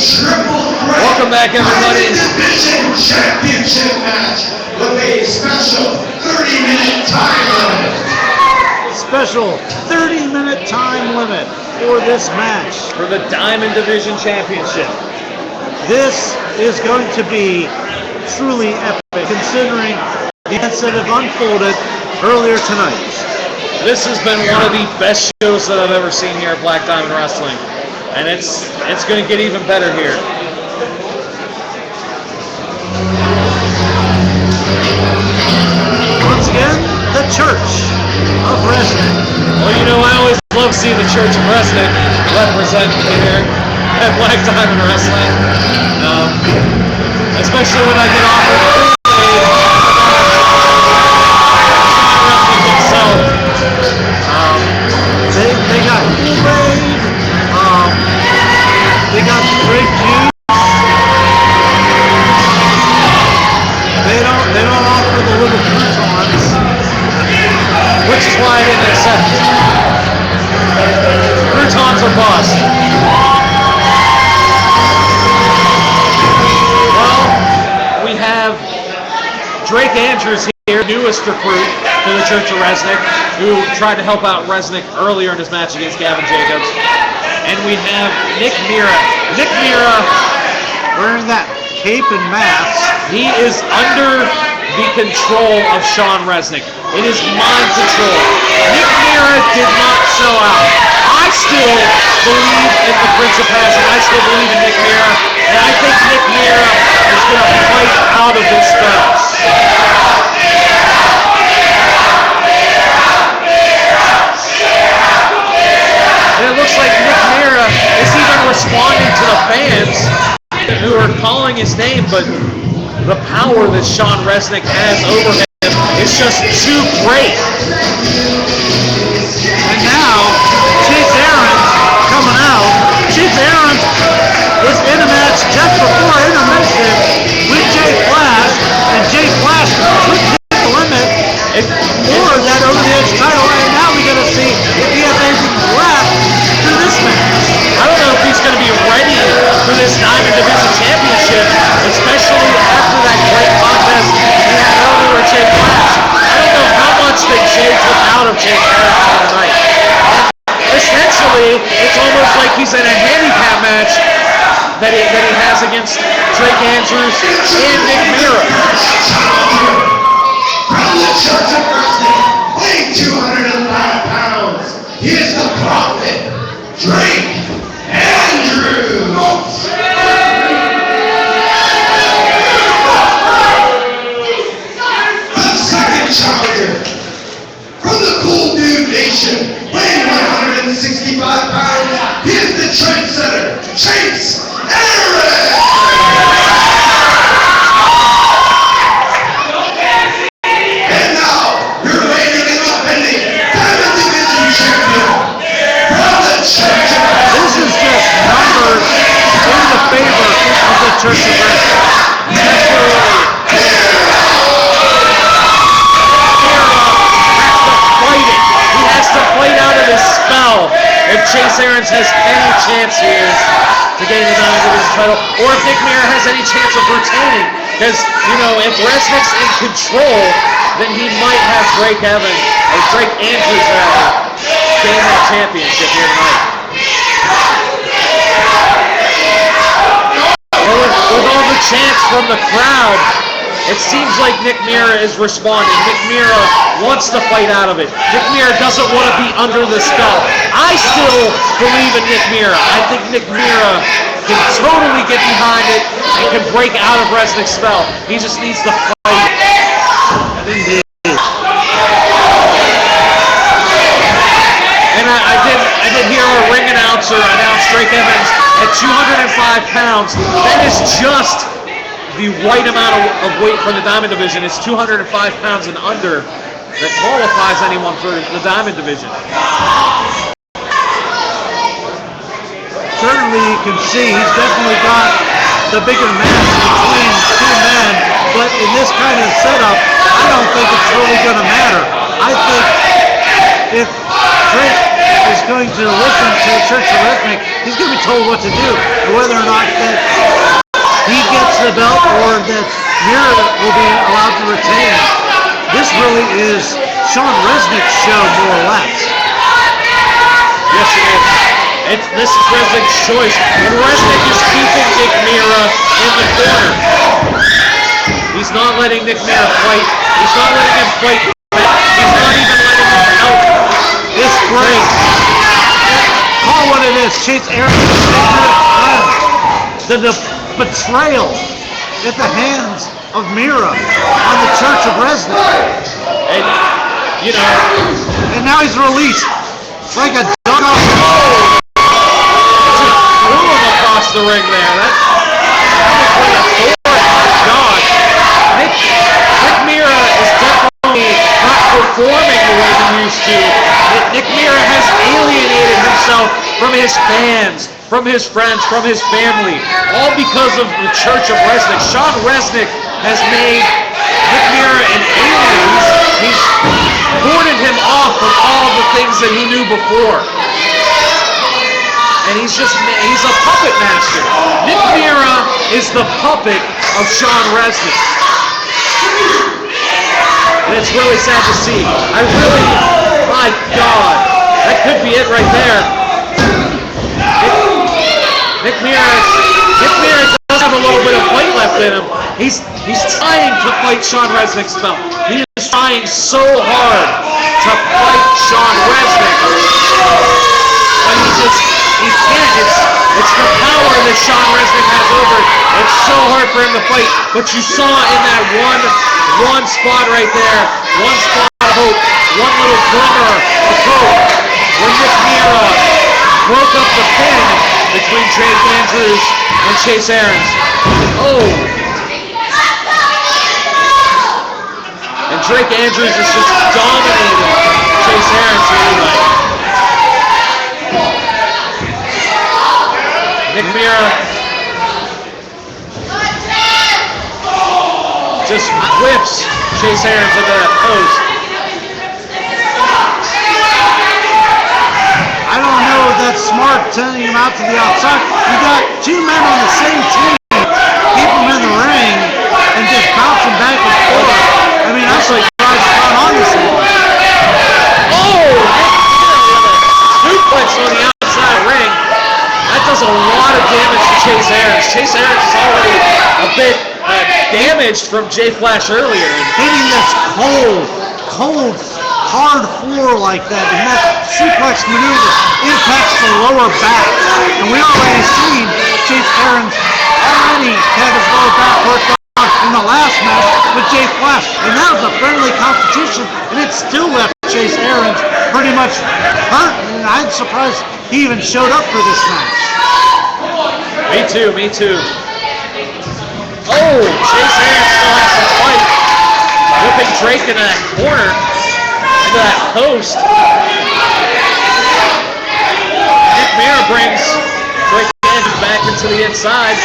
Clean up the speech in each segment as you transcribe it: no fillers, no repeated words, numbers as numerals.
Welcome back, everybody. Division championship match with a special 30-minute time limit. Special 30-minute time limit for this match. For the Diamond Division Championship. This is going to be truly epic, considering the events that have unfolded earlier tonight. This has been one of the best shows that I've ever seen here at Black Diamond Wrestling. And it's going to get even better here. Once again, the Church of Wrestling. Well, you know, I always love seeing the Church of Wrestling represent here at Black Diamond Wrestling. Especially when I get offered They got Kool-Aid, they got grape juice. They don't offer the little croutons, which is why I didn't accept it. Croutons are bust. Well, we have Drake Andrews here, newest recruit to the Church of Resnick, who tried to help out Resnick earlier in his match against Gavin Jacobs. And we have Nick Mira. Nick Mira, wearing that cape and mask. He is under the control of Sean Resnick. It is mind control. Nick Mira did not sell out. I still believe in the Prince of Passion. I still believe in Nick Mira. And I think Nick Mira is going to fight out of this spell. And it looks like Nick Mira is even responding to the fans who are calling his name, but the power that Sean Resnick has over him is just too great. And now, Chase Aarons coming out. Chase Aarons was in a match just before intermission with Jay Flash, and Jay Flash took the limit for that over the edge title, and now we got to see if he has anything left for this match. I don't know if he's going to be ready for this Diamond Division Championship, especially after that great contest he had earlier with Jay Flash. I don't know how much that Jay took out of Jay Flash tonight. Essentially, it's almost like he's in a handicap match that he has against Drake Andrews and Nick Mira. From the Church of Wrestling, weighing 205 pounds, here's the Prophet, Drake Andrews. The second challenger, from the Cool Dude Nation, weighing 165 pounds, here's the trendsetter, Chase Aarons. And now, your reigning and defending Diamond Division champion, from the Church of Wrestling. This is just numbers in the favor of the Church of Wrestling. He has to fight out of this spell if Chase Aarons has any chance here to gain the Diamond Division title, or if Nick Mira has any chance of retaining. Because, you know, if Resnick's in control, then he might have Drake Andrews gain that championship here tonight. Well, with all the chants from the crowd, it seems like Nick Mira is responding. Nick Mira wants to fight out of it. Nick Mira doesn't want to be under the spell. I still believe in Nick Mira. I think Nick Mira can totally get behind it and can break out of Resnick's spell. He just needs to fight. Indeed. And I did hear our ring announcer announce Drake Evans at 205 pounds. That is just the right amount of weight for the Diamond Division. Is 205 pounds and under that qualifies anyone for the Diamond Division. Certainly you can see he's definitely got the bigger mass between two men, but in this kind of setup, I don't think it's really going to matter. I think if Drake is going to listen to Church of Wrestling, he's going to be told what to do, whether or not that the belt or that Mira will be allowed to retain. This really is Sean Resnick's show, more or less. Yes, it is. This is Resnick's choice. And Resnick is keeping Nick Mira in the corner. He's not letting Nick Mira fight. He's not letting him fight. He's not even letting him out. It's great. Call what it is. Chase Aaron's the betrayal at the hands of Mira on the Church of Resnick. And, you know. And now he's released like a dog off the Oh! Threw him across the ring there. That was like a forward dog. Nick Mira is definitely not performing the way he used to. Nick Mira has alienated himself from his fans, from his friends, from his family, all because of the Church of Resnick. Sean Resnick has made Nick Mira an alien. He's boarded him off from all the things that he knew before. And he's a puppet master. Nick Mira is the puppet of Sean Resnick. And it's really sad to see. My God, that could be it right there. Nick Mira does have a little bit of fight left in him. He's trying to fight Sean Resnick's belt. He is trying so hard to fight Sean Resnick. But he can't. It's the power that Sean Resnick has over it. It's so hard for him to fight. But you saw in that one spot right there, one spot of hope, one little glimmer of hope, when Nick Mira broke up the pin between Drake Andrews and Chase Aarons. Oh! And Drake Andrews is just dominating Chase Aarons here tonight. Nick Mira just whips Chase Aarons into that post. I don't know if that's smart sending him out to the outside. You got two men on the same team. Keep them in the ring and just bounce them back and forth. I mean, that's like trying to run on this one. Oh! Suplex on the outside ring. That does a lot of damage to Chase Aarons. Chase Aarons is already a bit damaged from Jay Flash earlier. Hitting this cold, hard floor like that, and that suplex maneuver impacts the lower back. And we already seen Chase Aarons already had his lower back worked on in the last match with Jay Flash. And that was a friendly competition, and it still left Chase Aarons pretty much hurt. And I'm surprised he even showed up for this match. Me too. Oh, Chase Aarons still has some fight. Whipping Drake into that corner, into that post. Nick Mira brings Drake Andrews back into the inside.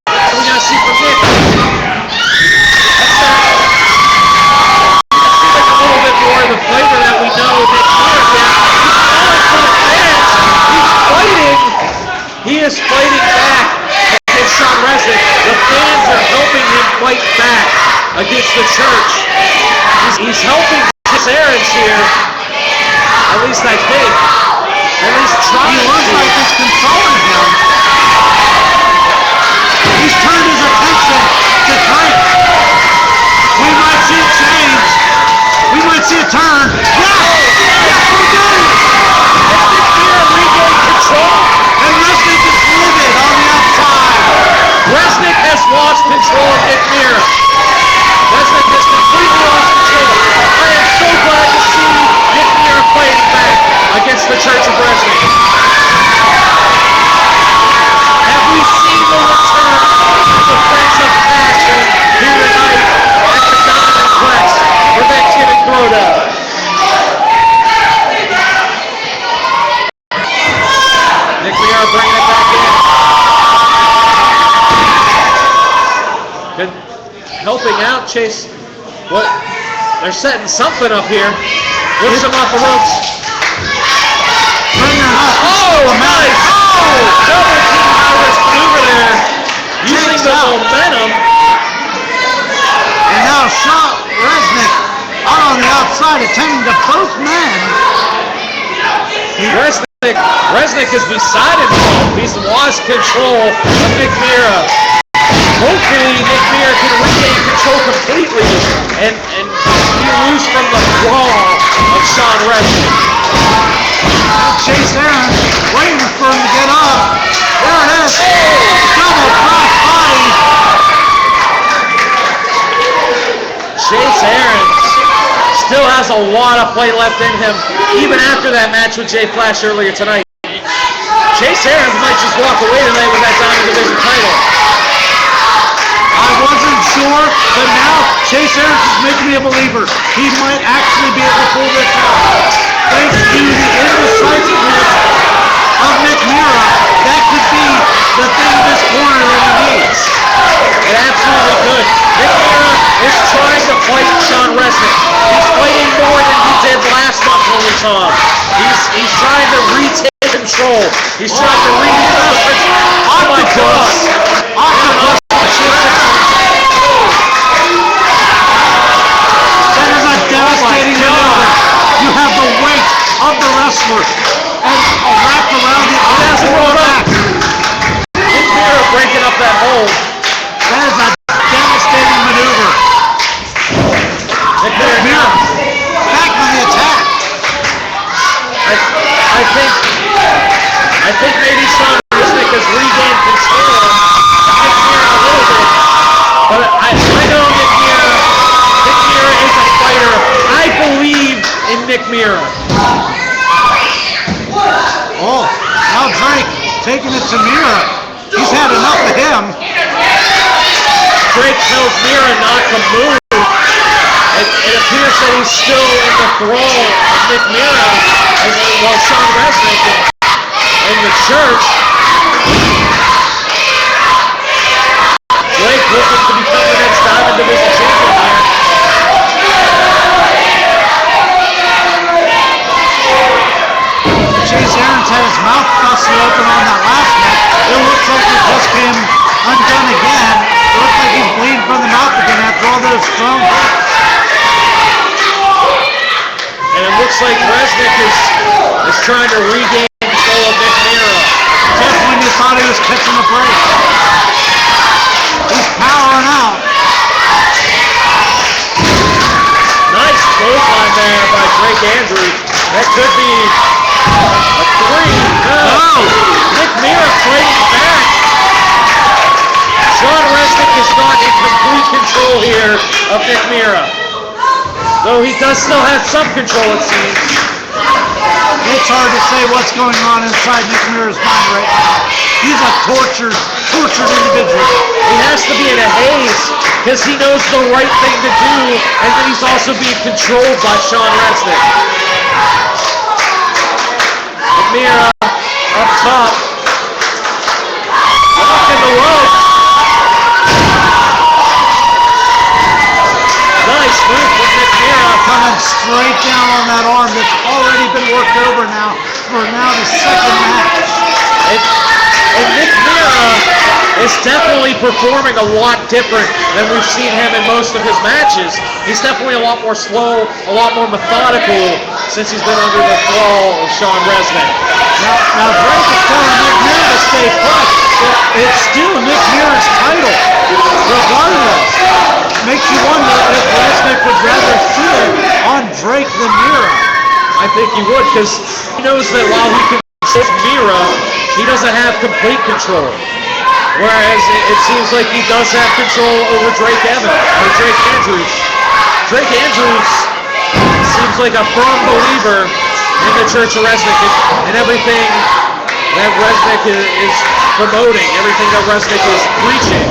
What are we gonna see from Nick? That's a little bit more of the flavor that we know Nick Mira gets. He's calling for the fans. He's fighting. He is fighting back against Sean Resnick. The fans are helping him fight back against the Church. He's helping Chase Aarons here. At least I think. At least trying. He looks like it's controlling him. He's turned his attention to Drake. We might see a change. We might see a turn. Yes! Yes, we do! Nick Mira regained control. And Resnick is livid on the outside. Resnick has lost control of Nick Mira. Resnick has completely lost control. I am so glad to see Nick Mira fighting back against the Church of Resnick. Have we seen the return of the Friends of Passion here tonight at the Diamond Quest for Thanksgiving Throwdown? Nick Mira bringing it back in. Good. Helping out Chase. What? They're setting something up here. Lifts him off the ropes. Oh, nice! Oh, double team high risk maneuver there. Using the momentum attending to both men. Resnick is beside himself. He's lost control of Nick Mira. Hopefully Nick Mira can regain control completely and be loose from the thrall of Sean Resnick. Chase Aaron waiting for him to get up. There it is. Double cross body. Chase Aaron still has a lot of fight left in him, even after that match with Jay Flash earlier tonight. Chase Aaron might just walk away tonight with that Diamond Division title. I wasn't sure, but now Chase Aaron is making me a believer. He might actually be able to pull this off. Thanks to the indecisiveness of Nick Mira, that could be the thing this corner really needs. It absolutely could. Nick Mira is trying to fight Sean Resnick. He's fighting more than he did last month when we saw him. He's trying to retake control. He's trying to regain the position. Oh my God! Octopus. That is a devastating maneuver. You have the weight of the wrestler and wrapped around the arm back. Nick Mira breaking up that hold. That is a devastating maneuver. Nick Mira back on the attack. I think maybe Sean Resnick has regained control of Nick Mira a little bit, but I know Nick Mira is a fighter. I believe in Nick Mira. Oh, now Drake taking it to Mira. He's had enough of him. Drake tells Mira not to move. It appears that he's still in the thrall of Nick Mira, while Sean Resnick in the church. Drake looking to become the next Diamond Division champion here. Chase Aaron's had his mouth busted open on that last match. It looks like it just came undone again. It looks like he's bleeding from the mouth again after all those strong hits. And it looks like Resnick is trying to regain control of Nick Mira. Just when you thought he was catching a break. He's powering out. Nice clothesline there by Drake Andrews. That could be a 3. No! Nick Mira fighting back. Sean Resnick is not in complete control here of Nick Mira. Though he does still have some control, it seems. It's hard to say what's going on inside Nick Mira's mind right now. He's a tortured individual. He has to be in a haze because he knows the right thing to do, and then he's also being controlled by Sean Resnick. Nick Mira up top. Locking the rope. Nice move from Nick Mira. Coming straight down on that arm that's already been worked over now for the second match. And Nick Mira is definitely performing a lot different than we've seen him in most of his matches. He's definitely a lot more slow, a lot more methodical since he's been under the thrall of Sean Resnick. Now Drake is telling Nick Mira to stay put. It's still Nick Mira's title, regardless. Makes you wonder if Resnick would rather see it on Drake than Mira. I think he would, because he knows that while he can control Mira, he doesn't have complete control. Whereas it seems like he does have control over Drake Andrews. Drake Andrews seems like a firm believer in the Church of Resnick and everything that Resnick is promoting, everything that Resnick is preaching.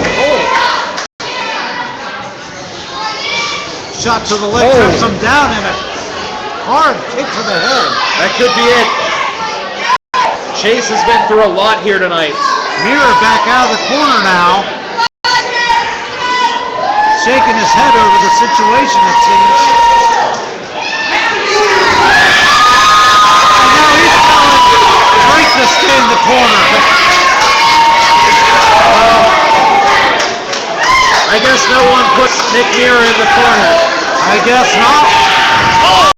Shot to the leg, trips him down in it. Hard kick to the head. That could be it. Chase has been through a lot here tonight. Mira back out of the corner now. Shaking his head over the situation, it seems. And now he's telling Drake to stay in the corner. I guess no one puts Nick Mira in the corner. I guess not. Oh!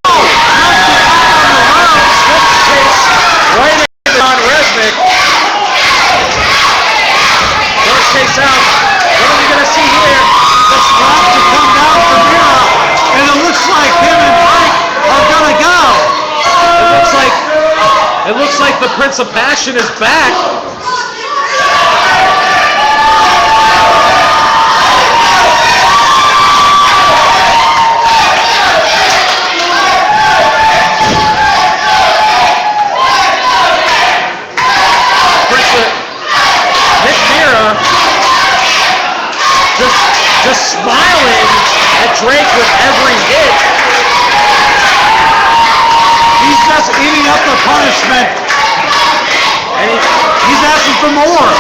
this out. What are we going to see here? The spot to come down from Mira, and it looks like him and Drake are gonna go. It looks like the Prince of Passion is back. Nick Mira just smiling at Drake with every hit. He's just eating up the punishment, And he's asking for more.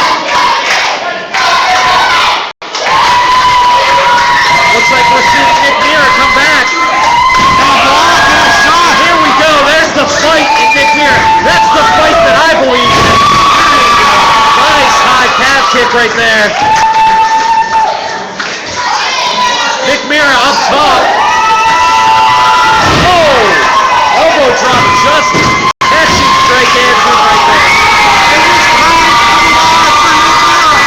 looks like we're seeing Nick Mira come back. And a block and a shot. Here we go. There's the fight in Nick Mira. That's the fight that I believe in. Nice high calf kick right there. Nick Mira up top. Oh! Elbow drop just catching Drake Andrews right there. And this crowd coming on for Nick Mira.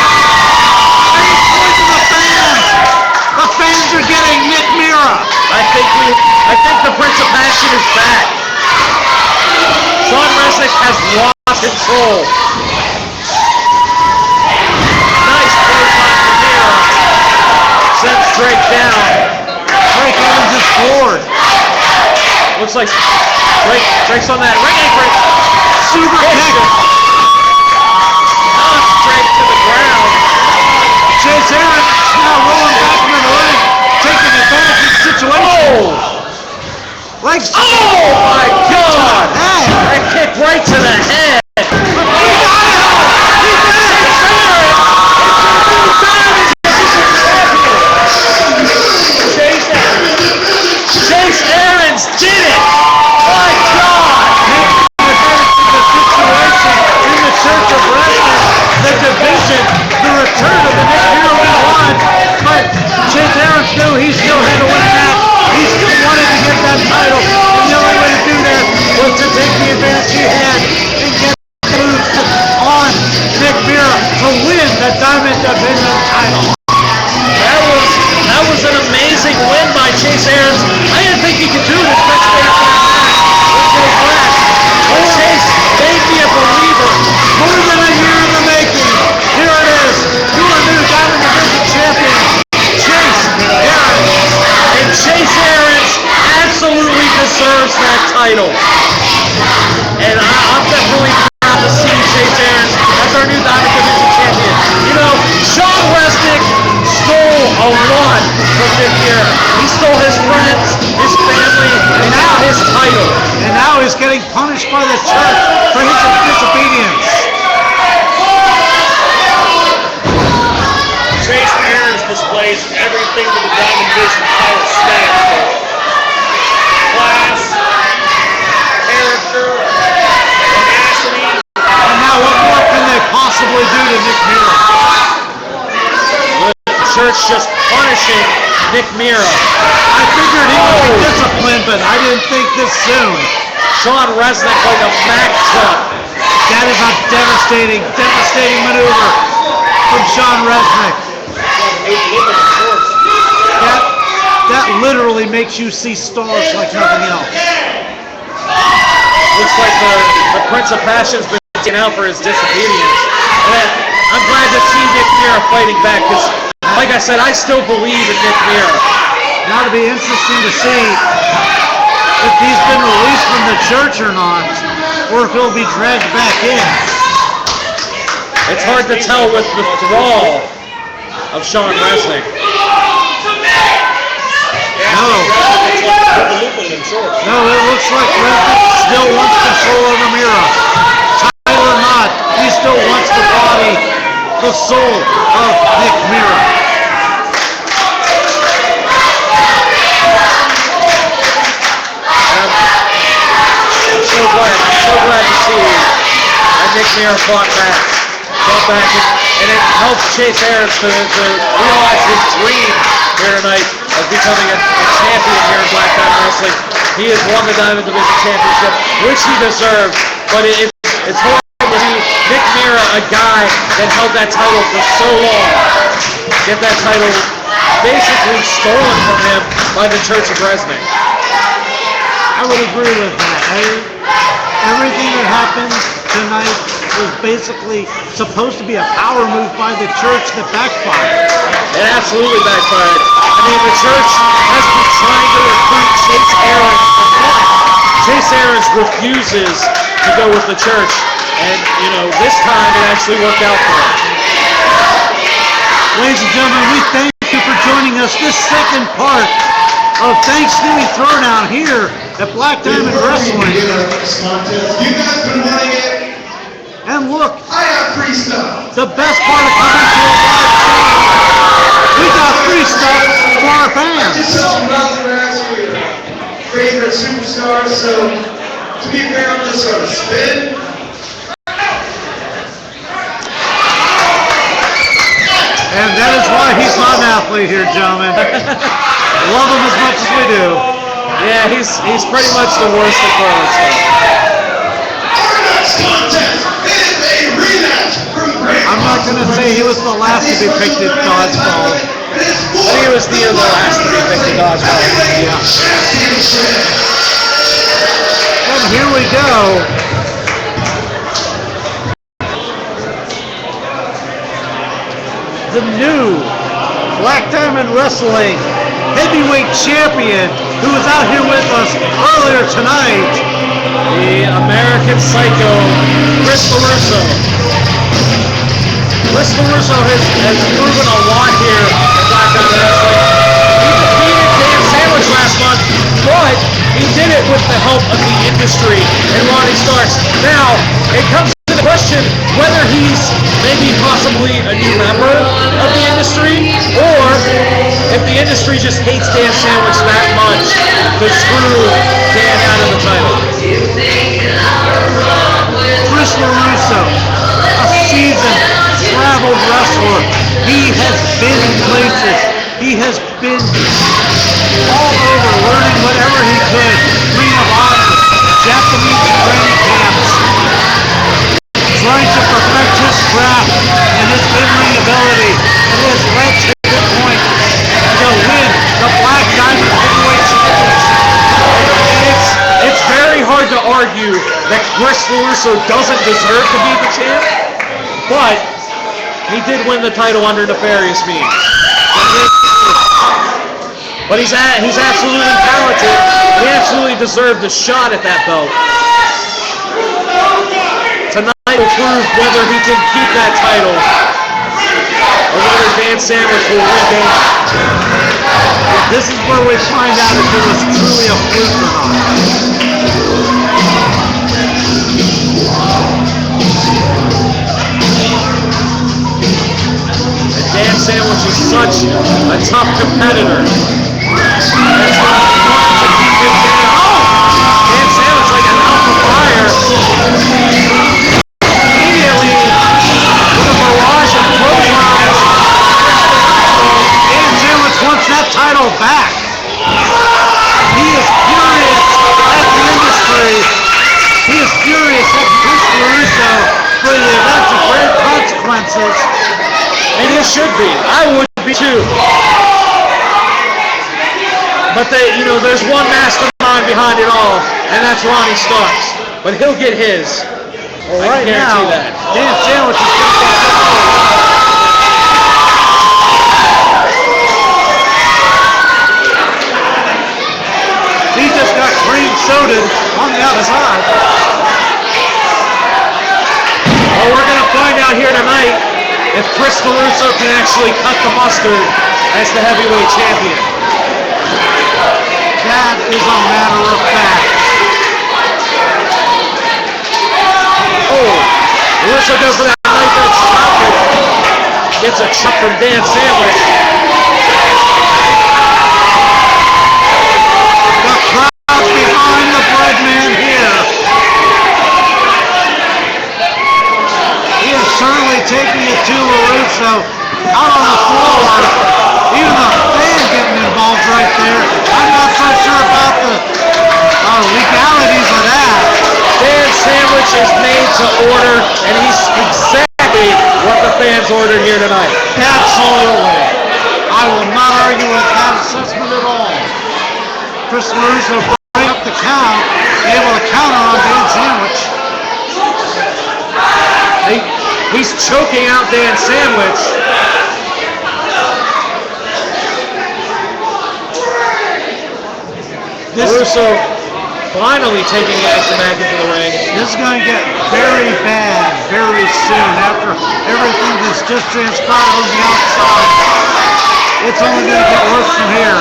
And he's pointing the fans. The fans are getting Nick Mira. I think the Prince of Passion is back. Sean Resnick has lost control. Nice play by Mira. Sends Drake down. Drake Evans is floored. Looks like Drake's on that ring apron. Super kick. Knocks Drake to the ground. Chase Aaron now rolling back into the ring, taking advantage of the situation. Legs. Oh my God! Hey. That kick right to the head. Chase Aaron's did it! My God! The situation in the Church of Wrestling, the division, the return of the Nick Mira we want, but Chase Aaron knew he still had to win a match. He still wanted to get that title, and the only way to do that was to take the advantage he had and get moves on Nick Mira to win the Diamond Division title. That was an amazing win by Chase Aaron. I didn't think he could do this next day with Jay Flash. But Chase made me a believer. More than a year in the making. Here it is. Your new Diamond Division champion, Chase Aaron. And Chase Aaron absolutely deserves that title. And I'm definitely proud to see Chase Aaron as our new Diamond Division champion. You know, Sean Resnick stole a lot from Nick Mira. He stole his friends, his family, and now his title. And now he's getting punished by the church for his disobedience. Chase Aaron displays everything that the Diamond Division title stands for. Class, character, tenacity. And now what more can they possibly do to Nick Mira? The church just punishing Nick Mira. I figured he would be disciplined, but I didn't think this soon. Sean Resnick like a Mack truck. That is a devastating maneuver from Sean Resnick. That literally makes you see stars like nothing else. Looks like the Prince of Passion's been taken out for his disobedience. And I'm glad to see Nick Mira fighting back because, like I said, I still believe in Nick Mira. Now it'll be interesting to see if he's been released from the church or not, or if he'll be dragged back in. It's hard to tell with the thrall of Sean Resnick. No, it looks like Resnick still wants control over Mira. Title or not, he still wants the body, the soul of Nick Mira. I'm so glad to see that Nick Mira fought back, and it helps Chase Aaron to realize his dream here tonight of becoming a champion here in Black Diamond Wrestling. He has won the Diamond Division Championship, which he deserves, but it's horrible to see Nick Mira dare a guy that held that title for so long get that title basically stolen from him by the Church of Resnick? I would agree with that. Everything that happened tonight was basically supposed to be a power move by the church that backfired. It absolutely backfired. I mean, the church has been trying to recruit Chase Aaron for fun. Chase Aaron refuses to go with the church, and this time it actually worked out for him. Ladies and gentlemen, we thank you for joining us this second part of Thanksgiving Throwdown here at Black Diamond Wrestling. You guys been wanting it? And look, I got free stuff. the best part of coming to a live show, we got free stuff for our fans. Just tell them about the match for your favorite superstars. So, to be fair, I'm just going to spin. And that is why he's not an athlete here, gentlemen. Love him as much as we do. Yeah, he's pretty much the worst at throwing stuff. Our next contest is a rematch from Great I'm not going to say he was the last to be picked at dodgeball. I think he was the last to be picked at dodgeball. Yeah. Championship. And here we go. The new Black Diamond Wrestling heavyweight champion who was out here with us earlier tonight. The American Psycho, Chris LaRusso. Chris LaRusso has proven a lot here at Black Diamond Wrestling. He defeated Dan Sandwich last month, but he did it with the help of the industry and Ronnie Starks. Now, it comes to the question whether he's maybe possibly a new member of the industry, or if the industry just hates Dan Sandwich that much to screw Dan out of the title. Chris LaRusso, a seasoned, traveled wrestler. He has been places. He has been all over learning whatever he could. Ring of Honor, Japanese training camps, trying to perfect his craft and his in-ring ability, and it has led to the point to win the Black Diamond Heavyweight Championship. And it's very hard to argue that Chris LaRusso doesn't deserve to be the champ, but he did win the title under nefarious means. But he's absolutely talented. He absolutely deserved a shot at that belt. Tonight will prove whether he can keep that title or whether Dan Sandwich will regain it. This is where we find out if it was truly a fluke or not. And Dan Sandwich is such a tough competitor. That's why he wants to keep him down. Oh! Dan Sandwich like an alpha fire. Immediately, with a barrage of clotheslines. Dan Sandwich wants that title back. He is furious at the industry. He is furious at Chris LaRusso for the events of great consequences. And he should be. I would be too. But there's one mastermind behind it all, and that's Ronnie Starks. But he'll get his. Well, I right can now, guarantee that. Dan Sandwich is going to get he just got cream sodaed on the outside. Well, we're going to find out here tonight if Chris LaRusso can actually cut the mustard as the heavyweight champion. That is a matter of fact. Oh, LaRusso goes for that knife edge chop. Gets a chop from Dan Sandwich. The crowd behind the bread man here. He is certainly taking it to LaRusso out on the floor. Even the fan getting involved right there. I'm not so sure about the legalities of that. Dan Sandwich Sandwich is made to order, and he's exactly what the fans ordered here tonight. Absolutely. I will not argue with that assessment at all. Chris LaRusso bring up the count, able to counter on Dan Sandwich. He's choking out Dan Sandwich. LaRusso finally taking the action back into the ring. This is going to get very bad very soon after everything that's just transpired on the outside. It's only going to get worse from here.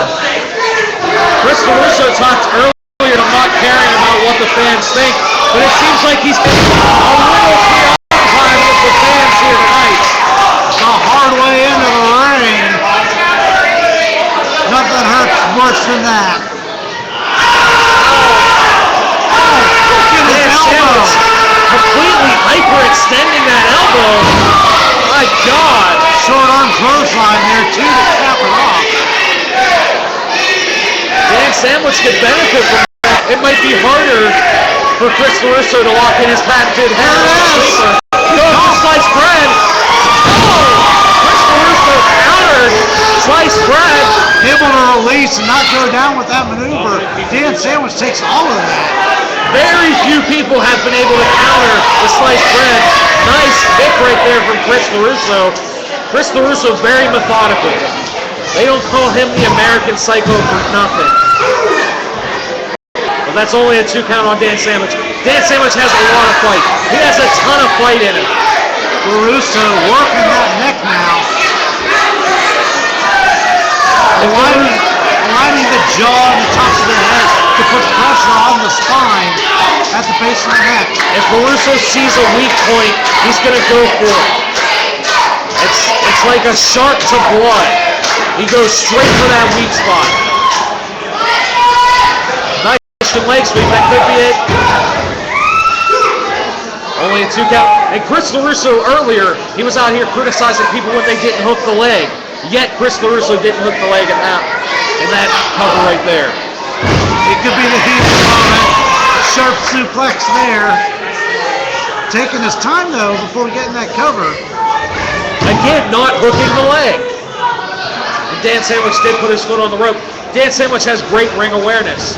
Chris LaRusso talked earlier about not caring about what the fans think, but it seems like he's getting a little preoccupied with the fans here tonight. The hard way into the ring. Nothing hurts worse than that. Completely hyperextending that elbow. My God. Short arm clothesline there too to cap it off. Dan Sandwich could benefit from that. It might be harder for Chris LaRusso to lock in his patented head sleeper. Sliced bread. Oh! Chris LaRusso countered sliced bread. Able to release and not go down with that maneuver. Dan Sandwich takes all of that. Very few people have been able to counter the sliced bread. Nice hit right there from Chris LaRusso. Chris LaRusso very methodical. They don't call him the American Psycho for nothing. Well, that's only a 2 count on Dan Sandwich. Dan Sandwich has a lot of fight. He has a ton of fight in him. LaRusso working that neck now. Aligning the jaw and the top of the head to put pressure on the spine at the base of the neck. If LaRusso sees a weak point, he's going to go for it. It's like a shark to blood. He goes straight for that weak spot. Nice leg sweep, that could be it. Only a 2 count. And Chris LaRusso earlier, he was out here criticizing people when they didn't hook the leg. Yet Chris LaRusso didn't hook the leg in that cover right there. It could be the heat of the moment. Sharp suplex there. Taking his time though before getting that cover. Again, not hooking the leg. And Dan Sandwich did put his foot on the rope. Dan Sandwich has great ring awareness.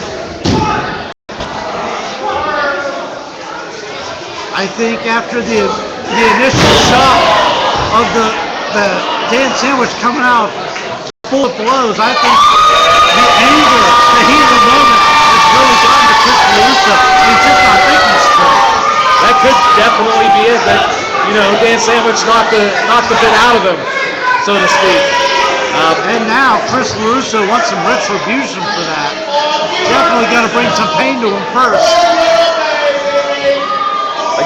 I think after the initial shock of the Dan Sandwich coming out full of blows, I think the anger, the heat of the moment has really gotten to Chris LaRusso. He's just not thinking straight. That could definitely be it. That, Dan Sandwich knocked the bit out of him, so to speak. And now Chris LaRusso wants some retribution for that. Definitely got to bring some pain to him first.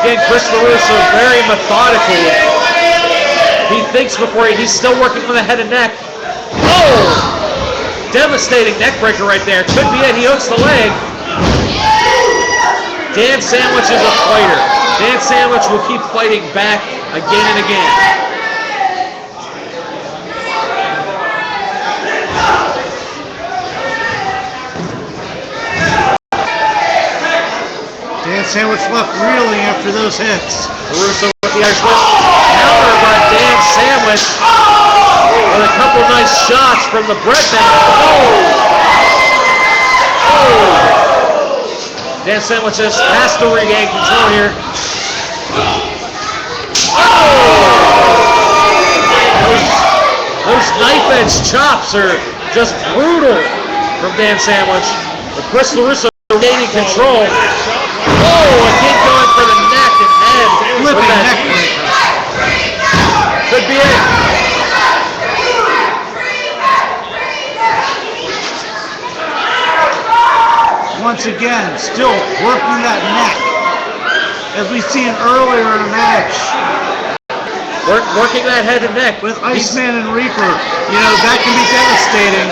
Again, Chris LaRusso very methodical. He thinks before he's still working on the head and neck. Oh! Devastating neck breaker right there. Could be it. He hooks the leg. Dan Sandwich is a fighter. Dan Sandwich will keep fighting back again and again. Dan Sandwich left reeling after those hits. LaRusso with the Irish whip. Counter by Dan Sandwich. With a couple nice shots from the bread bag. Oh! Dan Sandwich has to regain control here. Those knife edge chops are just brutal from Dan Sandwich. But Chris LaRusso gaining control. Again going for the neck and head. Flipping neck breaker. Could be it. Once again, still working that neck. As we've seen earlier in the match. Working that head and neck. With Iceman and Reaper, that can be devastating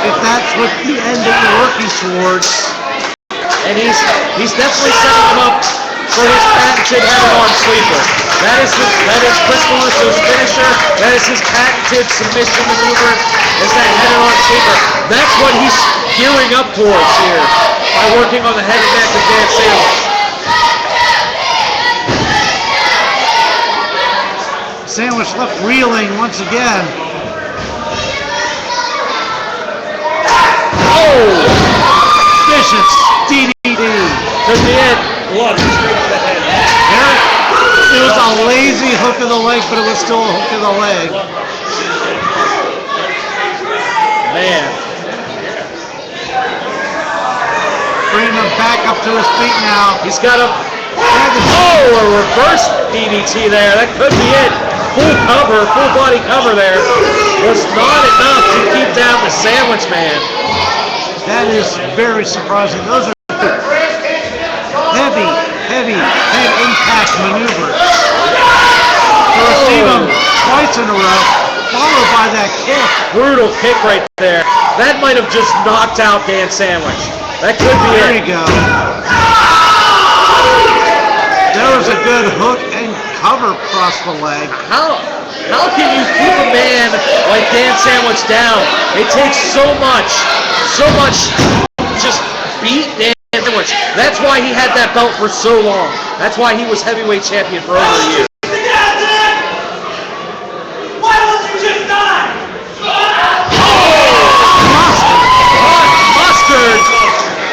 if that's what the end that you're working towards. And he's definitely setting him up for his patented head-on sleeper. That is Chris LaRusso's finisher. That is his patented submission maneuver. Is that head-on sleeper? That's what he's gearing up towards here by working on the head and neck of Dan Sandwich. Sandwich left reeling once again. Oh! Vicious DDT. Could be it. Blood straight to the head. It was a lazy hook of the leg, but it was still a hook of the leg. Man. Bringing him back up to his feet now. He's got a... Oh, a reverse DDT there. That could be it. Full cover, full body cover there. Was not enough to keep down the Sandwich Man. That is very surprising. Those are heavy head impact maneuvers. To receive them twice in a row, followed by that kick. Brutal kick right there. That might have just knocked out Dan Sandwich. That could be There it. you go. There was a good hook and cover across the leg. How can you keep a man like Dan Sandwich down? It takes so much just beat Dan Sandwich. That's why he had that belt for so long. That's why he was heavyweight champion for over a year. Why won't you just die? Mustard!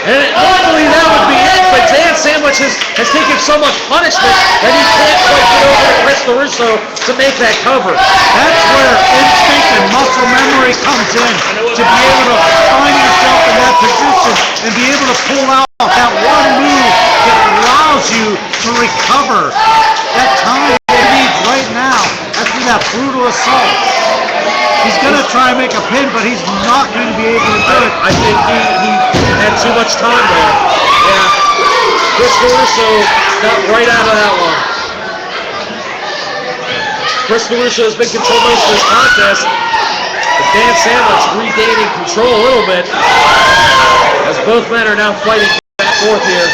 And normally that would be it, but Dan Sandwich has taken so much punishment that he can't quite get over to Chris LaRusso to make that cover. That's where instinct and muscle memory comes in, to be able to find yourself in that position and be able to pull out that one move that allows you to recover that time you need right now after that brutal assault. He's going to try and make a pin, but he's not going to be able to do it. I think he had too much time there. Yeah. Chris LaRusso got right out of that one. Chris LaRusso has been controlling most of this contest. But Dan Sandwich regaining control a little bit as both men are now fighting back and forth here.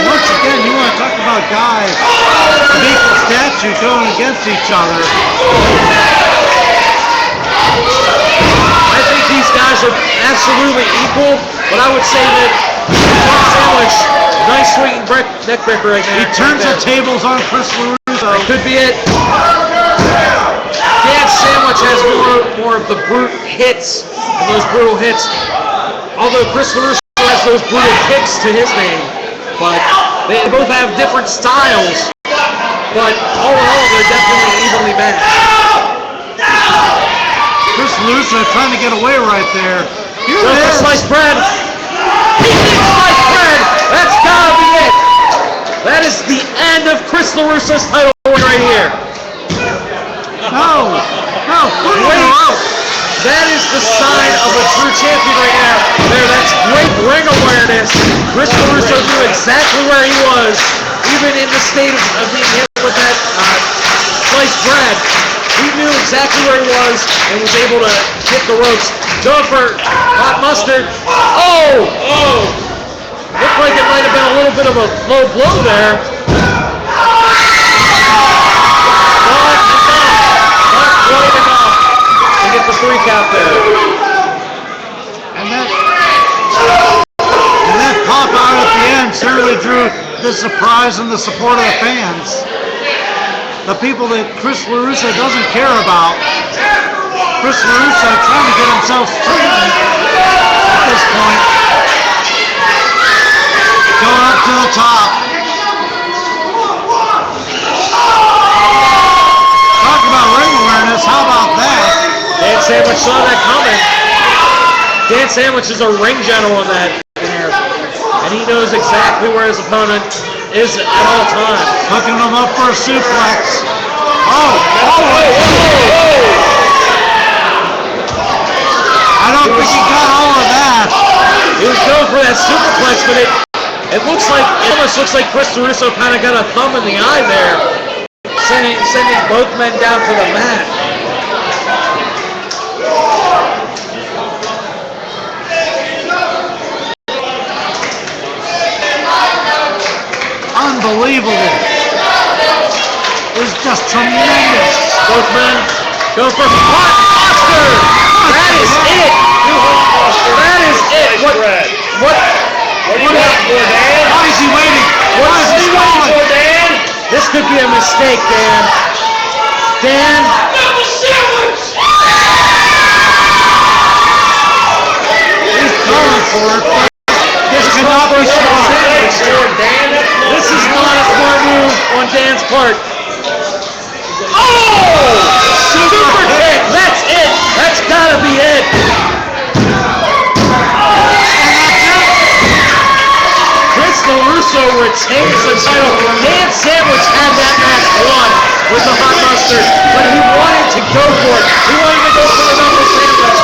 Once again, you want to talk about guys of equal stature going against each other. I think these guys are absolutely equal, but I would say that Dan Sandwich, nice swinging neck breaker right now. He turns the tables on Chris LaRusso. That could be it. Dan Sandwich has more of the brute hits and those brutal hits, although Chris LaRusso has those brutal kicks to his name. But they both have different styles. But all in all, they're definitely evenly matched. Chris LaRusso trying to get away right there. Here Go it for is. sliced bread. He thinks sliced bread. That's gotta be it. That is the end of Chris LaRusso's title right here. No, put him out. That is the sign of a true champion right now. That's great ring awareness. Chris LaRusso knew exactly where he was, even in the state of being hit with that sliced bread. He knew exactly where he was and was able to hit the ropes. Going for hot mustard. Oh! Looked like it might have been a little bit of a low blow there. Not quite enough to get the 3 count there. And that pop out at the end certainly drew the surprise and the support of the fans. The people that Chris LaRusso doesn't care about. Chris LaRusso trying to get himself straightened at this point. Going up to the top. Talk about ring awareness, how about that? Dan Sandwich saw that coming. Dan Sandwich is a ring general in that there. And he knows exactly where his opponent is at all times. Hooking him up for a suplex. I don't think he got all of that. He was going for that superplex, but it almost looks like Chris LaRusso kind of got a thumb in the eye there, sending both men down to the mat. Unbelievable. It was just tremendous. Both men go for hot mustard. That is it. That is it. What What are you waiting for, Dan? Why is he waiting? Why is he What are you waiting stalling? for, Dan? This could be a mistake, Dan. Dan. He's going for it. This cannot be smart. This is not a smart move on Dan's part. Oh! Super kick. That's it. That's gotta be it. Chris LaRusso retains the title. Dan Sandwich had that match won with the hot mustard, but he wanted to go for it. He wanted to go for the number sandwich,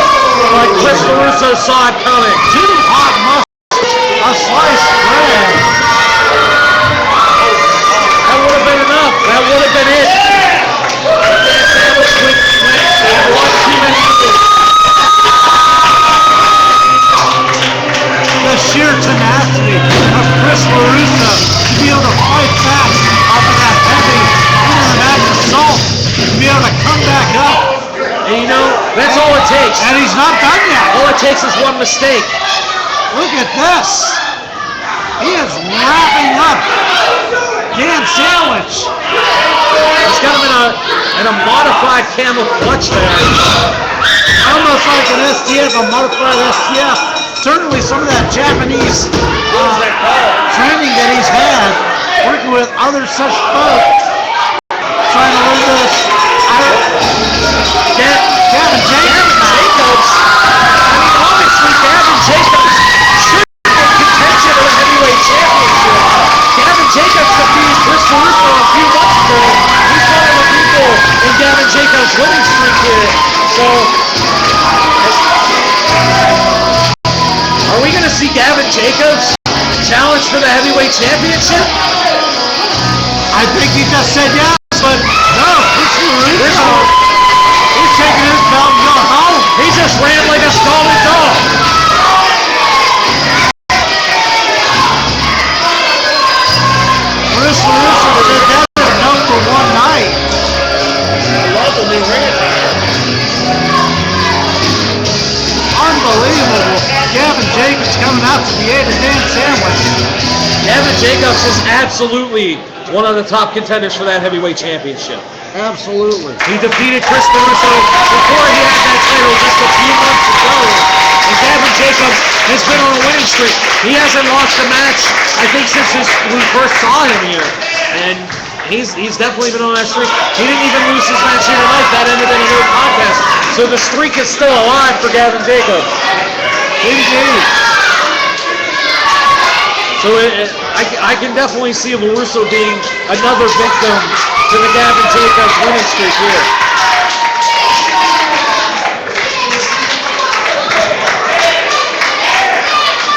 but Chris LaRusso saw it coming. Two hot mustards, a sliced bread. That would have been enough. That would have been it. Dan Sandwich went one too many moves. The sheer tenacity of Chris LaRusso to be able to fight back off of that heavy into the match assault, to be able to come back up. And you know, that's all it takes. And he's not done yet. All it takes is one mistake. Look at this. He is wrapping up Dan Sandwich. He's got him in a modified camel clutch there. Almost like an STF, a modified STF. Certainly some of that Japanese training that he's had, working with other such folk, trying to learn this. Gavin Jacobs. Obviously, Gavin Jacobs should be in contention for the heavyweight championship. Gavin Jacobs defeated Chris LaRusso a few months ago. He's one of the people in Gavin Jacobs' winning streak here. So, are we going to see Gavin Jacobs challenge for the heavyweight championship? I think he just said yes, but no, Chris LaRusso. He's taking his belt and going home. He just ran like a scalded dog. Chris LaRusso did that enough for one night. I love the new ring attire. Unbelievable. Gavin Jacobs coming out to the aid of Dan Sandwich. Gavin Jacobs is absolutely one of the top contenders for that heavyweight championship. Absolutely. He defeated Chris LaRusso before he had that title just a few months ago. And Gavin Jacobs has been on a winning streak. He hasn't lost a match, I think, since we first saw him here. And he's definitely been on that streak. He didn't even lose his match here tonight. That ended in a no contest. So the streak is still alive for Gavin Jacobs. Indeed. So I can definitely see LaRusso being another victim to the Gavin Jacobs winning streak here.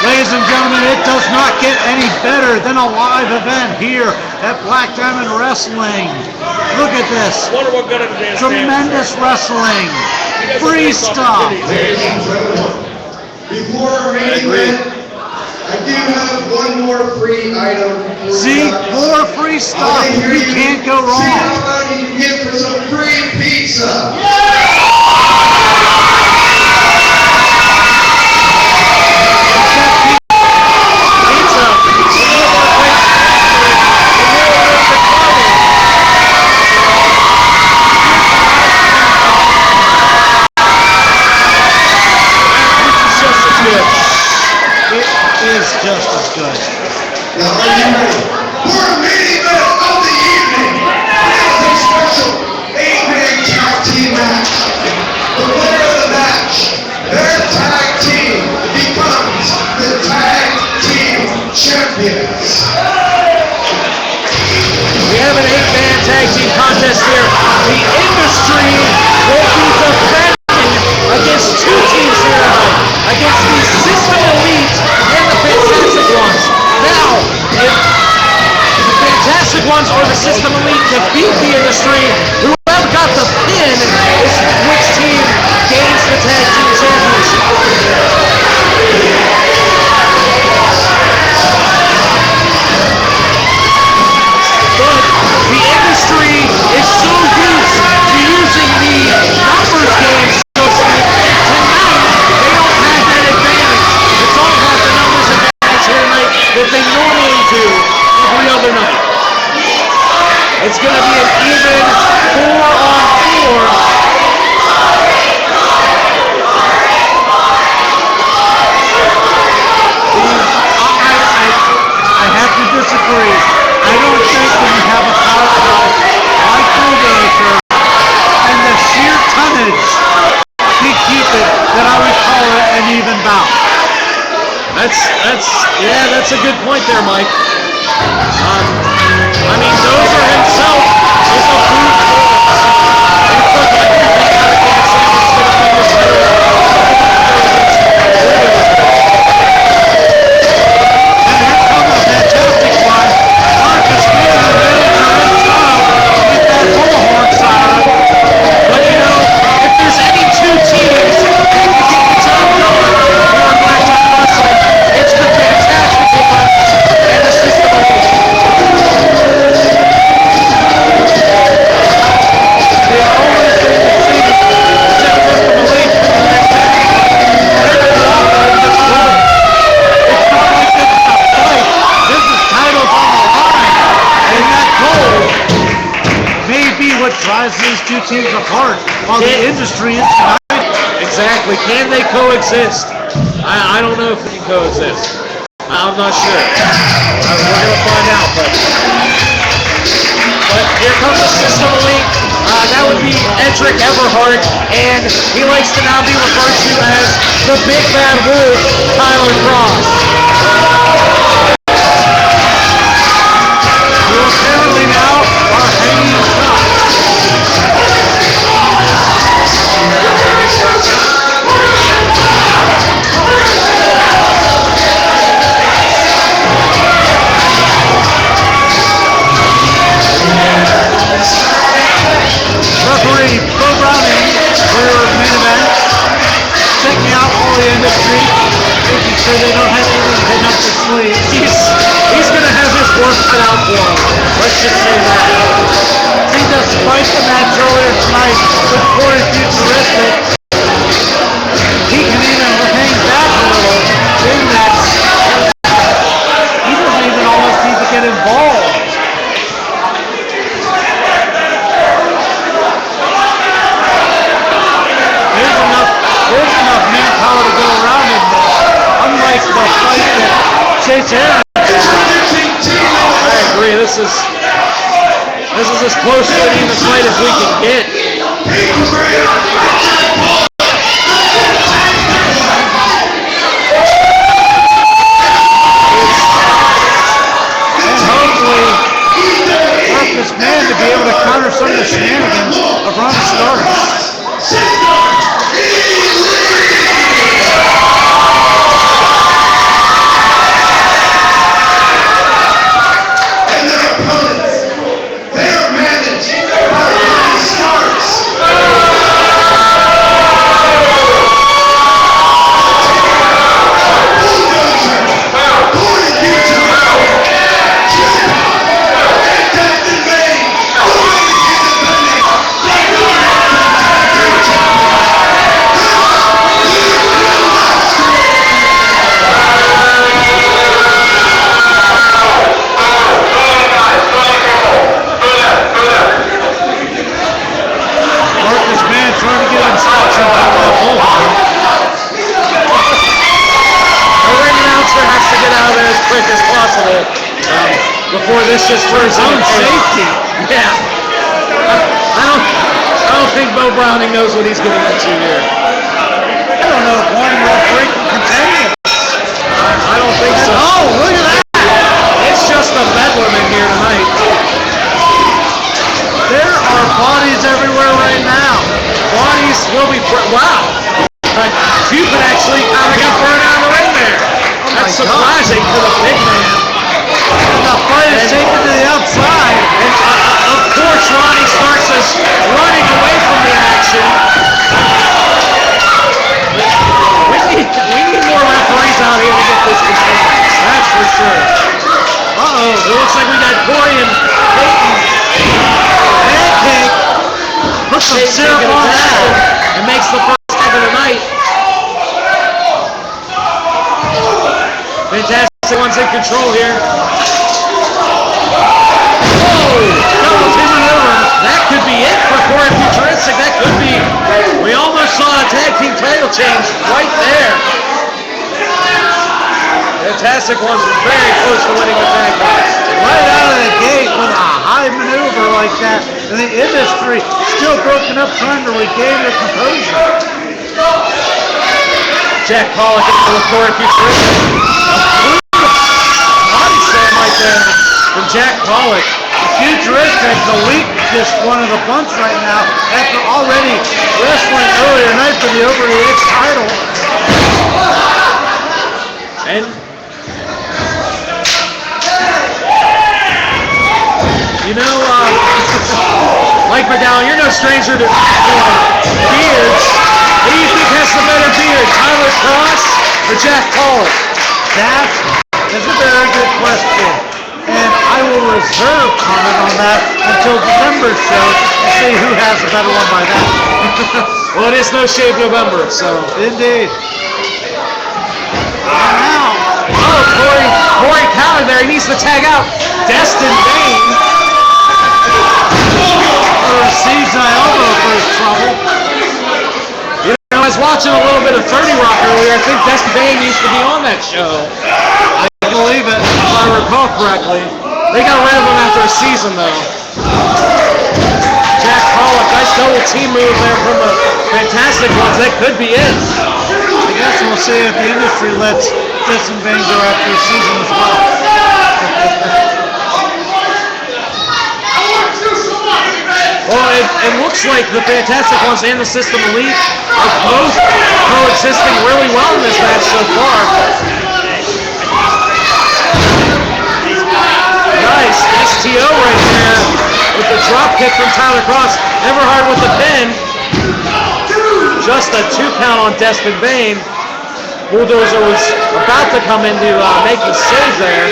Ladies and gentlemen, it does not get any better than a live event here at Black Diamond Wrestling. Look at this. Wonder what good it is. Tremendous wrestling. Free stuff. Ladies and gentlemen, before our main event, I do have one more free item. See, more free stuff. You can't go See wrong. how much you can get for some free pizza. Just as good. Now, are you ready for the main event of the evening? It's a special 8-man tag team match. The winner of the match, their tag team becomes the tag team champions. We have an 8-man tag team contest here. The industry will be defending against two teams here tonight. Against the System Elite and the Fantastic Ones. Now, if That's a good point there, Mike. I mean, Dozer himself is a brute force. He took everything out of Kansas City instead of being his title. And here comes a fantastic one. Marcus Mann, the manager himself, get that bullhorn siren. But you know, if there's any two teams that can keep the top going for Blacktop Wrestling, it's the Fantastic One and the System of Elite. The only thing to see is that System Elite for the next match. They're going to walk over the floor. It's not like this is a fight. This is titles on the line. And that goal may be what drives these two teams apart while the industry is united. Exactly. Can they coexist? I don't know if they can coexist. I'm not sure. We're going to find out. But here comes the System Elite. That would be Edric Everhart, and he likes to now be referred to as the Big Bad Wolf, Tyler Cross. Who apparently now are hanging tough. Referee Bo Browning for your main event, checking out all the industry, making sure they don't have anything hidden up their sleeves. He's going to have his work cut out for him. Let's just say that. See, despite the match earlier tonight with Corey Futuristic, he can even hang back a little in that he doesn't even almost need to get involved. There's enough manpower to go around in this. Unlike the fight that Chase Aaron. I agree. This is as close to an even fight as we can get. And hopefully Marcus Mann to be able to counter some of the shenanigans of Ron Starks. And their opponents, they are managed by Ron Starks. Marcus Mann trying to get instructions on that bullhorn. The ring announcer has to get out of there as quick as possible before this just turns His own into chaos. safety. Yeah. I don't think Bo Browning knows what he's getting into here. I don't know if one referee can continue. I don't think so. Oh, look at that! It's just a bedlam in here tonight. There are bodies everywhere right now. Bodies will be wow. Cupid actually kind of got thrown out of the ring there. That's surprising for the big man. And the fight is taken to the outside. And of course, Ronnie Starks is running away from the action. We need more referees out here to get this contained. That's for sure. Uh-oh. It looks like we got Corey and Peyton. Pancake. Put some Peyton syrup taking on a that. towel and makes the first tag of the night. Fantastic One's in control here. Whoa! Double team maneuver. That could be it for Corey Futuristic. That could be. We almost saw a tag team title change right there. Fantastic One's very close to winning the tag match. Right out of the gate with a high maneuver like that. And the industry still broken up trying to regain their composure. Jack Pollock into the floor. Body slam right there from Jack Pollock. Futuristic, the weak, just one of the bunch right now after already wrestling earlier tonight for the Over the Edge title. And you know, Mike McDowell, you're no stranger to beards. Who do you think has the better beard, Tyler Cross or Jack Pollock? That is a very good question. And I will reserve comment on that until December's show to see who has a better one by then. Well, it is No Shave November, so. Indeed. And now, Corey Cowan there, he needs to tag out Destin Bain. Receives an elbow for his trouble. You know, I was watching a little bit of 30 Rock earlier. I think Destin Bain needs to be on that show. I believe it, if I recall correctly. They got rid of him after a season, though. Jack Pollock, nice double team move there from the Fantastic Ones. That could be it. I guess we'll see if the industry lets Destin Bain go after a season as well. Well, it looks like the Fantastic Ones and the System Elite are both coexisting really well in this match so far. Nice STO right there with the drop kick from Tyler Cross. Everhard with the pin. Just a 2 count on Destin Bain. Bulldozer was about to come in to make the save there.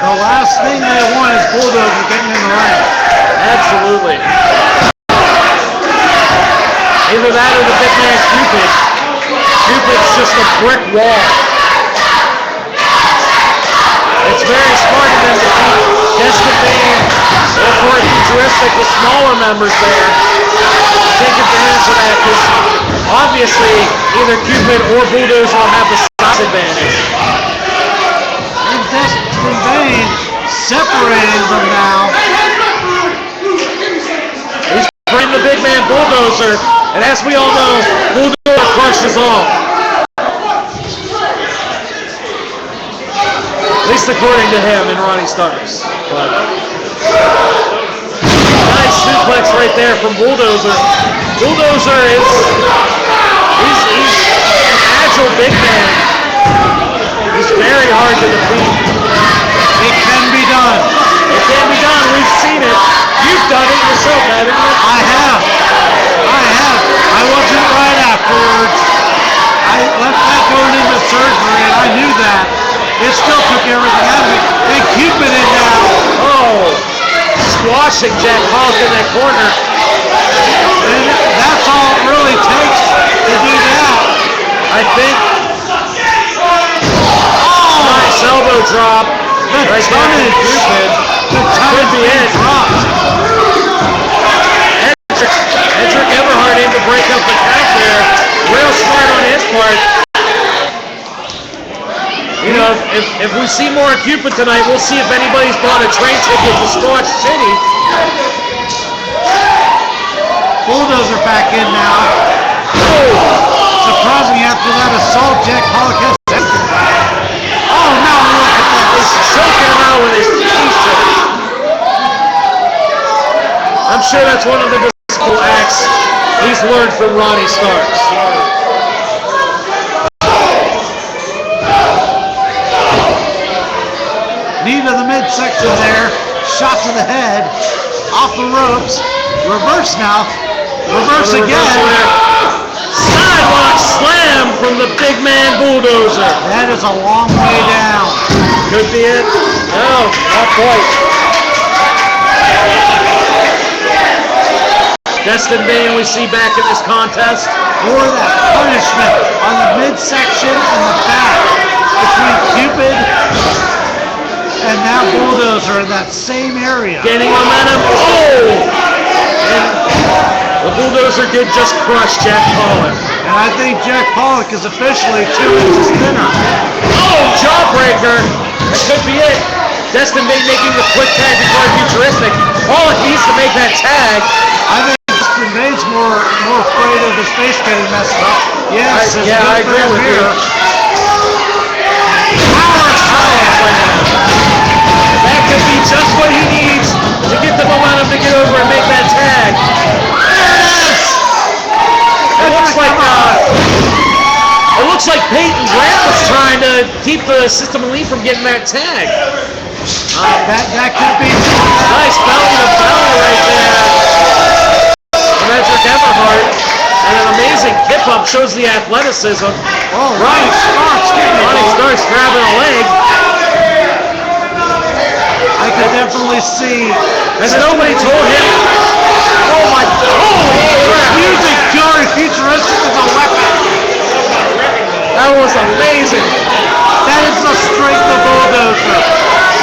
The last thing they want is Bulldozer getting in the ring. Absolutely. Either that or the big man Cupid. Cupid's just a brick wall. It's very smart of them to keep Destin Bain or Corey Futuristic, the smaller members there. Take advantage of that because obviously either Cupid or Bulldozer will have the size advantage. And Destin Bain separating them now. He's bringing the big man Bulldozer, and as we all know, Bulldozer crushes all. At least according to him and Ronnie Starks. But nice suplex right there from Bulldozer. Bulldozer is he's an agile big man. He's very hard to defeat. It can be done. It can be done. We've seen it. You've done it yourself, haven't you? I have. I wasn't right afterwards. I left that going into surgery, and I knew that. It still took everything out of me. And Cupid in now. Oh, squashing Jack Pollock in that corner. And that's all it really takes to do that. I think. Oh, nice elbow drop. The Right there from Cupid. Could be it. Dropped. Edric Everhard aimed to break up the count there. Real smart on his part. You know, if we see more of Cupid tonight, we'll see if anybody's bought a train ticket to Squash City. Bulldozer back in now. Oh, Surprising after that assault, Jack Pollock has everything. Oh, now look at that. he's choking him out with his t-shirt. I'm sure that's one of the physical acts he's learned from Ronnie Starks. Knee to the midsection there. Shot to the head. Off the ropes. Reverse now. Reverse again. Sidewalk slam from the big man Bulldozer. That is a long way down. Could be it. No, not quite. Destin Bain we see back in this contest. For that punishment on the midsection and the back between Cupid and now Bulldozer in that same area. Gaining momentum. Oh! And the Bulldozer did just crush Jack Pollock. And I think Jack Pollock is officially 2 inches thinner. Oh, jawbreaker. That could be it. Destin Bain making the quick tag to Futuristic. Pollock needs to make that tag. I think Destin Bain's more afraid face getting messed up. Yes, I agree with you. Power slam. That could be just what he needs to get the momentum to get over and make that tag. It looks like Peyton Grant was trying to keep the System Elite from getting that tag. That could be. Nice belly to belly right there from Edric Everhart. And an amazing kip up, shows the athleticism. Oh, Ronnie Starks grabbing a leg. I could definitely see. Has nobody told him? Oh my, holy crap. Using Fury Futuristic as a weapon. That was amazing. That is the strength of Bulldozer.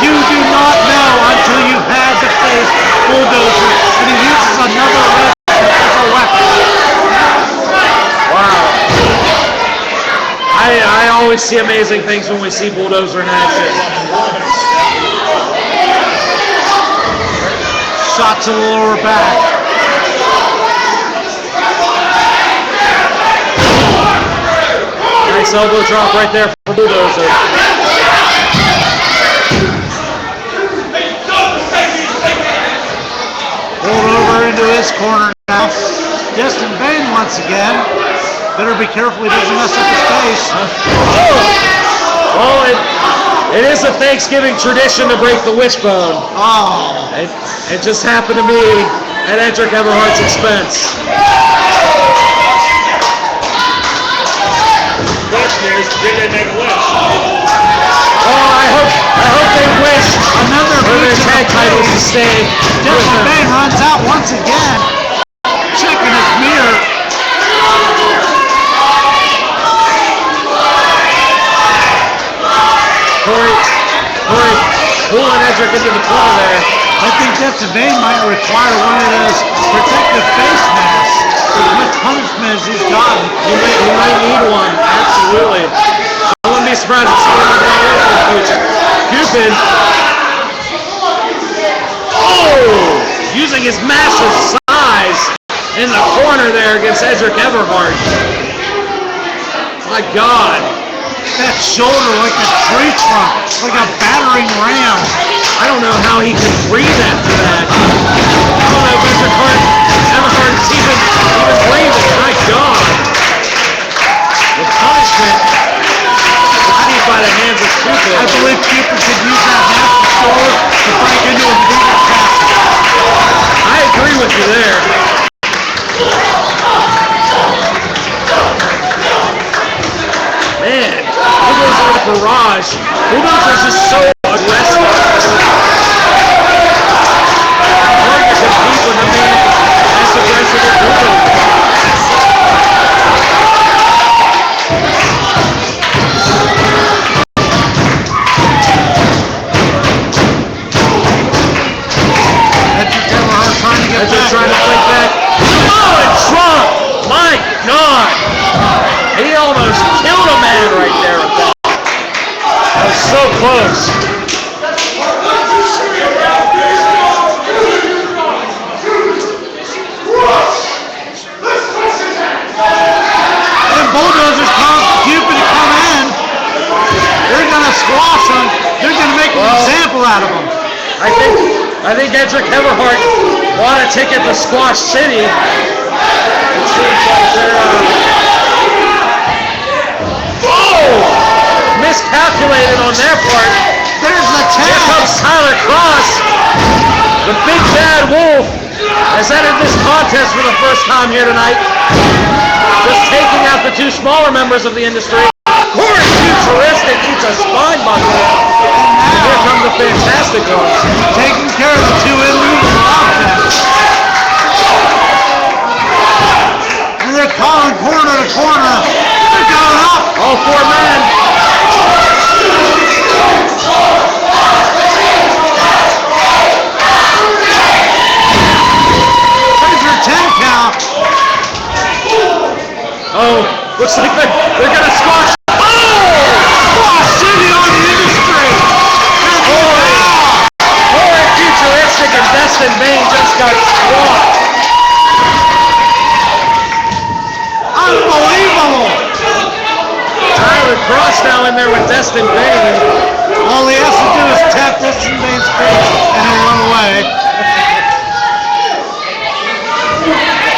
You do not know until you've had to face Bulldozer, and he uses another weapon as a weapon. Wow. I always see amazing things when we see Bulldozer in action. Shot to the lower back. Nice elbow drop right there for Bulldozer. Pulled over into his corner now. Destin Bain once again. Better be careful he doesn't mess up his face. Well, it is a Thanksgiving tradition to break the wishbone. Oh. It just happened to me at Edric Everhart's expense. Question is, did they make a wish? Oh, I hope they wish Another for their boot to tag the titles to face. stay. Destin Bain runs out once again. Checking his mirror. Corey pulling Edric into the corner there. I think Destin Bain might require one of those protective face masks. As much punishment as he's gotten. He might need one, absolutely. I wouldn't be surprised if someone would want one in the future. Cupid. Oh! Using his massive size in the corner there against Edric Everhart. My God. That shoulder like a tree trunk, like a battering ram. I don't know how he could breathe after that. I don't know if Everhart is even breathing. My God. The punishment received by the hands of Cupid. I believe Cupid could use that massive shoulder to break into a legal castle. I agree with you there. Man, Bulldozer with barrage. Bulldozer's just so aggressive. Hard to compete with a man as aggressive as Bulldozer. Edric Everhart trying to get Edric back. trying to fight back. Oh, and drop! My God! He almost killed a man right there with that. That was so close. And Bulldozer's calling Cupid to come in. They're going to squash him. They're going to make an example out of him. I think Edric Everhart bought a ticket to Squash City. It seems like they're miscalculated on their part. There's the Here tag. comes Tyler Cross. The big bad wolf has entered this contest for the first time here tonight. Just taking out the two smaller members of the industry. Corey Futuristic eats a spine buckle. And here come the fantastic ones. Taking care of the two illegal objects. And they're calling corner to corner. They're going up. All four men. There's your 10 count. Oh, looks like they're going to squash. Oh! Squash City on the industry. Corey Futuristic and Destin Bain just got squashed. Unbelievable! Tyler Cross now in there with Destin Bain. All he has to do is tap Destin Bain's face and he'll run away.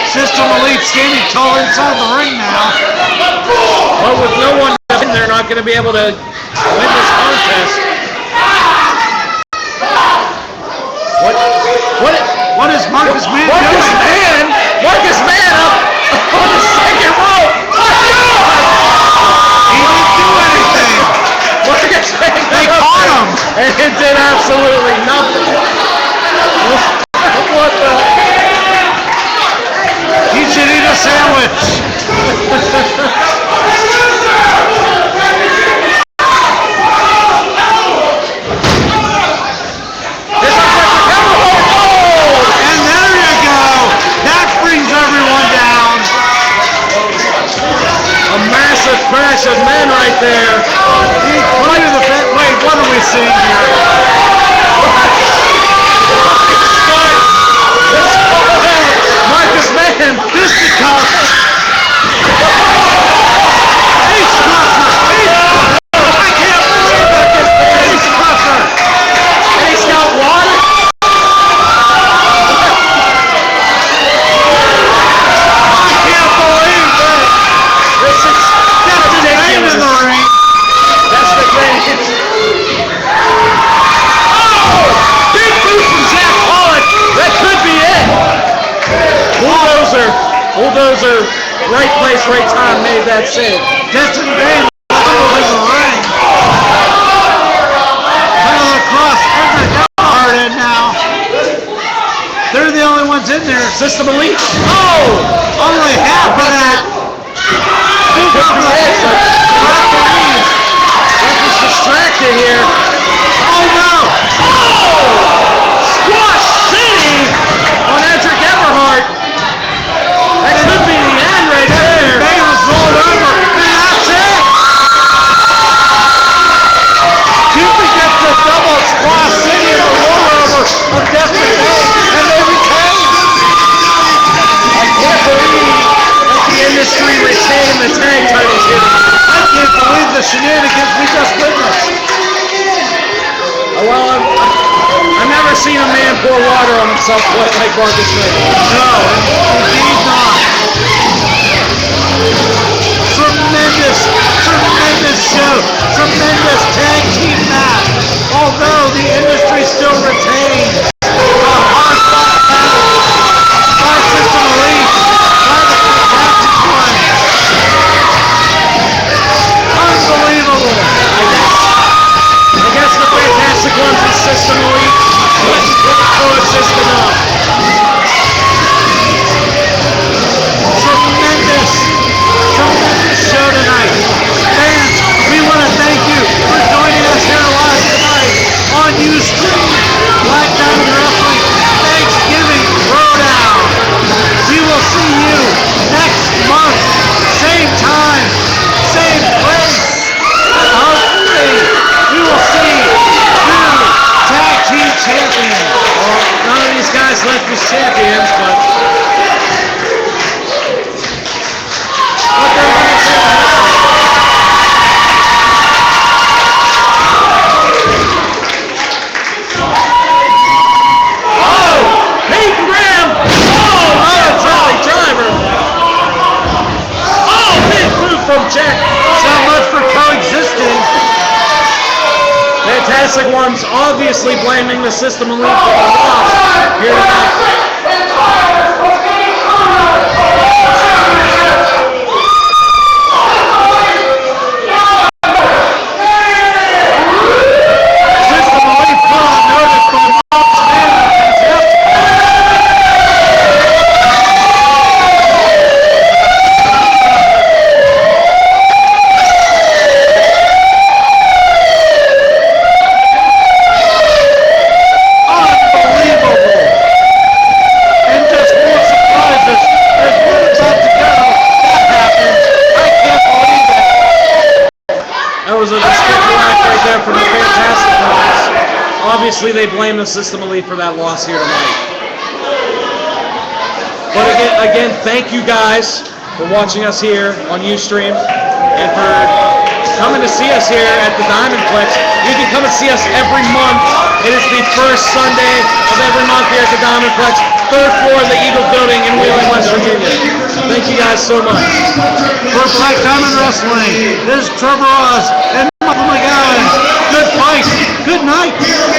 System Elite standing tall inside the ring now. But with no one in, they're not going to be able to win this contest. What is Marcus Mann doing? Marcus Mann up on the second rope. He didn't do anything. Marcus Mann They caught him. and it did absolutely nothing. What the? He should eat a sandwich. And there you go. That brings everyone down. A massive crash of men right there. Wait, what are we seeing here? Marcus Mann. Fisticuffs. Ace crusher. I can't believe it. Ace crusher. Ace got one. I can't believe that. This is That's his name in the ring. That's the greatest. Oh! Big boot from Jack Pollock. That could be it. Bulldozer, right place, right time, made that save. Destin Bain in the ring. Tyler Cross and the Hard in now. They're the only ones in there. System Elite. Oh! Only half of that. Could be it, but Referee's distracted here. Oh no! Squash City on Edric Everhart. That could be the end right there. Bain was rolled over. And that's it! Cupid gets the double squash city and the rollover of Destin Bain, and they retain. I can't believe that the industry retained the tag titles here. I can't believe the shenanigans we just witnessed. Well, I've never seen a man pour water on himself like Marcus Mann. No, indeed not. Tremendous show. Tremendous tag team match. Although the industry still retains a hard-fought battle by System Elite, by the Fantastic Ones. Unbelievable. I guess the Fantastic Ones and System Elite let's coexist enough. Tremendous show tonight. Fans, we want to thank you for joining us here live tonight on Ustream Black Diamond Wrestling Thanksgiving Throwdown. We will see you next month, same time, same place. Hopefully, we will see two tag team champions. Well, none of these guys left as champions, but what they're going to do now. Oh! Peyton Graham! Oh, that's Charlie Driver! Oh, big move from Jack! So much for coexisting. Fantastic Ones obviously blaming the System Elite for the loss here tonight. System Elite put on notice by Marcus Mann and Fantastic. Unbelievable. And just more surprises as we're about to go. That happened. I can't believe it. That was a despicable act right there from the Fantastic Ones. Obviously, they blame the System Elite for that loss here tonight. But again, thank you guys for watching us here on Ustream and for coming to see us here at the Diamondplex. You can come and see us every month. It is the first Sunday of every month here at the Diamondplex, third floor of the Eagle Building in Wheeling, West Virginia. Thank you guys so much. For Black Diamond Wrestling, this is Trevor Ross and Michael McGowan. Good fight. Good night.